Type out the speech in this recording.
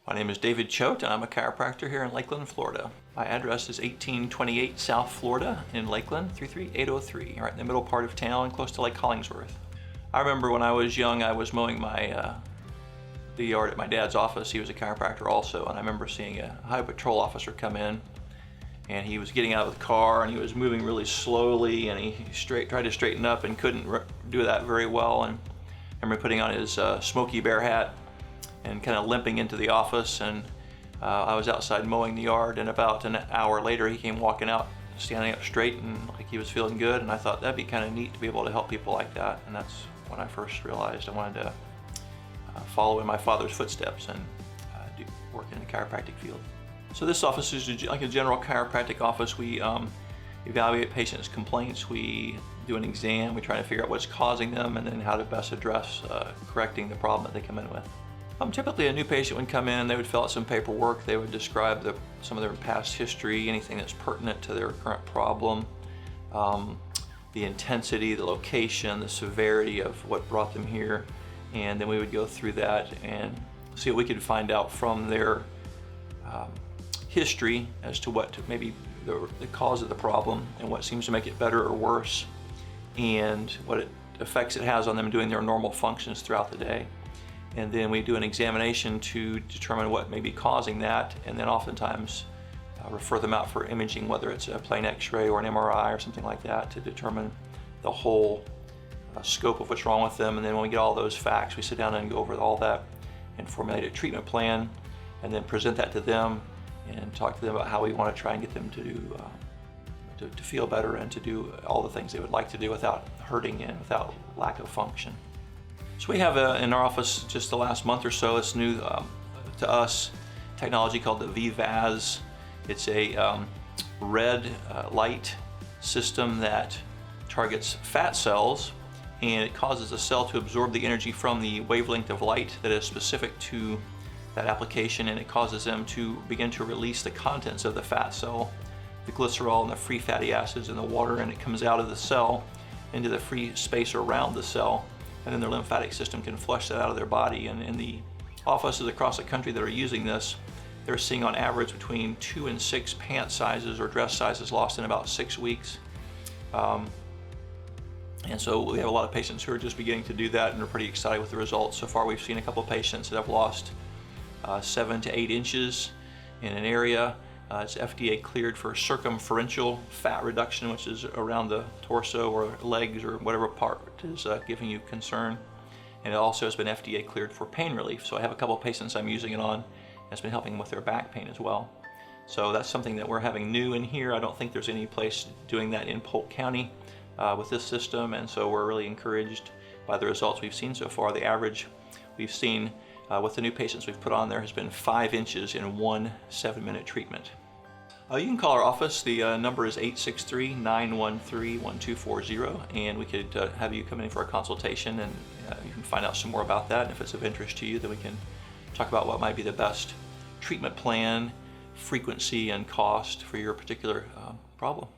My name is David Choate, and I'm a chiropractor here in Lakeland, Florida. My address is 1828 South Florida in Lakeland, 33803, right in the middle part of town, close to Lake Hollingsworth. I remember when I was young, I was mowing the yard at my dad's office. He was a chiropractor also, and I remember seeing a highway patrol officer come in, and he was getting out of the car, and he was moving really slowly, and he tried to straighten up and couldn't do that very well. And I remember putting on his Smokey Bear hat and kind of limping into the office, and I was outside mowing the yard, and about an hour later he came walking out, standing up straight and like he was feeling good, and I thought that'd be kind of neat to be able to help people like that. And that's when I first realized I wanted to follow in my father's footsteps and work in the chiropractic field. So this office is like a general chiropractic office. We evaluate patients' complaints, we do an exam, we try to figure out what's causing them, and then how to best address correcting the problem that they come in with. Typically a new patient would come in, they would fill out some paperwork, they would describe some of their past history, anything that's pertinent to their current problem, the intensity, the location, the severity of what brought them here, and then we would go through that and see what we could find out from their history as to what maybe the cause of the problem and what seems to make it better or worse, and what effects it has on them doing their normal functions throughout the day. And then we do an examination to determine what may be causing that, and then oftentimes refer them out for imaging, whether it's a plain x-ray or an MRI or something like that, to determine the whole scope of what's wrong with them. And then when we get all those facts, we sit down and go over all that and formulate a treatment plan, and then present that to them and talk to them about how we want to try and get them to feel better and to do all the things they would like to do without hurting and without lack of function. So we have in our office just the last month or so, it's new to us, technology called the VVAS. It's a red light system that targets fat cells, and it causes the cell to absorb the energy from the wavelength of light that is specific to that application, and it causes them to begin to release the contents of the fat cell, the glycerol and the free fatty acids in the water, and it comes out of the cell into the free space around the cell, and then their lymphatic system can flush that out of their body. And in the offices across the country that are using this, they're seeing on average between 2 and 6 pant sizes or dress sizes lost in about 6 weeks. And so we have a lot of patients who are just beginning to do that and are pretty excited with the results. So far we've seen a couple of patients that have lost 7 to 8 inches in an area. It's FDA cleared for circumferential fat reduction, which is around the torso or legs or whatever part is giving you concern. And it also has been FDA cleared for pain relief. So I have a couple of patients I'm using it on, and it's been helping them with their back pain as well. So that's something that we're having new in here. I don't think there's any place doing that in Polk County with this system, and so we're really encouraged by the results we've seen so far. The average we've seen with the new patients we've put on there has been 5 inches in 1 7-minute treatment. You can call our office. The number is 863-913-1240, and we could have you come in for a consultation, and you can find out some more about that. And if it's of interest to you, then we can talk about what might be the best treatment plan, frequency, and cost for your particular problem.